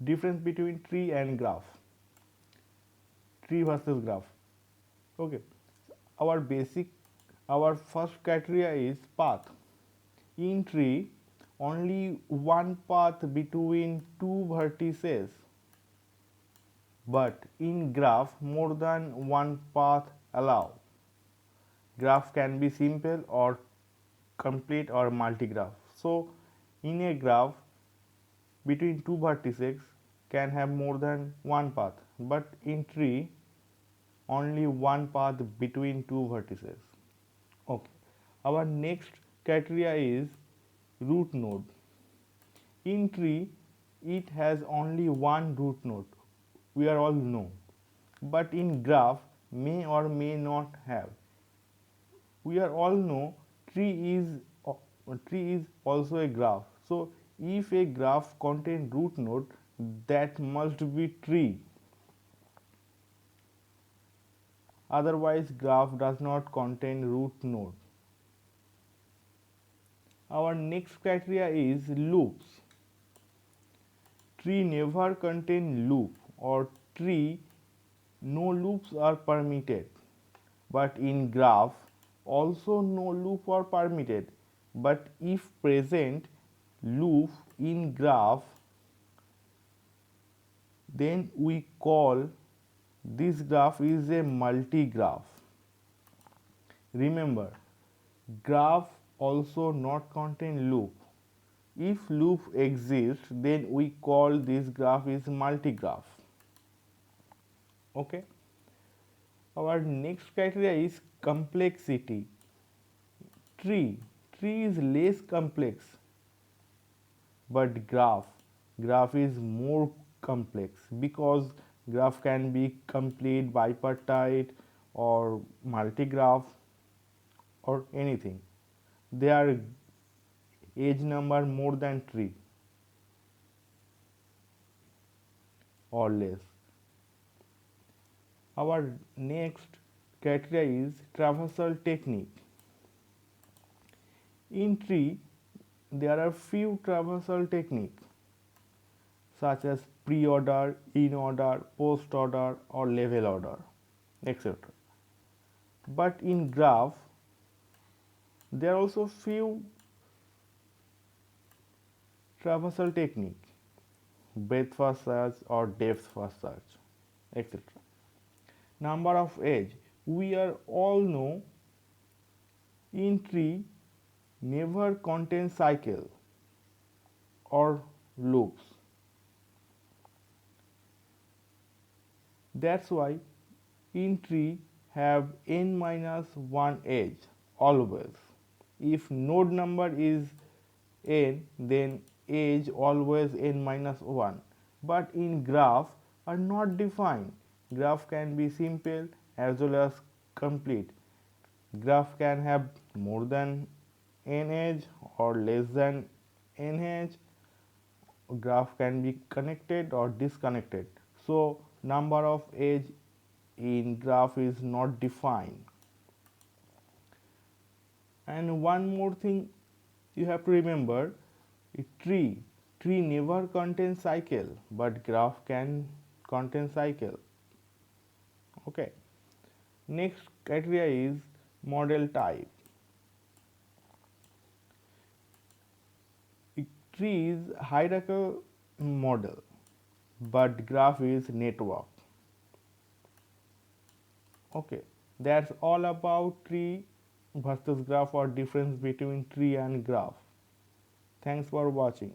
difference between tree and graph, tree versus graph. Okay, our basic, our first criteria is path. In tree, only one path between two vertices, but in graph more than one path allow. Graph can be simple or complete or multi-graph. So in a graph between two vertices can have more than one path, but in tree only one path between two vertices. Okay. Our next criteria is root node. In tree, it has only one root node. We are all know. But in graph, may or may not have. We are all know tree is also a graph. So if a graph contain root node, that must be tree. Otherwise, graph does not contain root node. Our next criteria is loops. Tree never contain loop, or tree no loops are permitted. But in graph also no loop are permitted. But if present loop in graph, then we call this graph is a multi-graph. Remember, graph also not contain loop. If loop exists, then we call this graph is multi-graph. Okay. Our next criteria is complexity. Tree. Tree is less complex, but graph is more complex because graph can be complete bipartite or multi-graph or anything. They are edge number more than tree or less. Our next criteria is traversal technique. In tree, there are few traversal techniques such as pre-order, in-order, post-order or level order, etc. But in graph, there are also few traversal technique, breadth first search or depth first search, etc. Number of edge. We are all know in tree never contain cycle or loops. That's why in tree have n minus 1 edge always. If node number is n, then edge always n minus 1. But in graph are not defined. Graph can be simple as well as complete. Graph can have more than n edge or less than n edge. Graph can be connected or disconnected. So number of edge in graph is not defined. And one more thing you have to remember, a tree never contains cycle, but graph can contain cycle. Okay. Next criteria is model type. A tree is hierarchical model, but graph is network. Okay, that's all about tree versus graph or difference between tree and graph. Thanks for watching.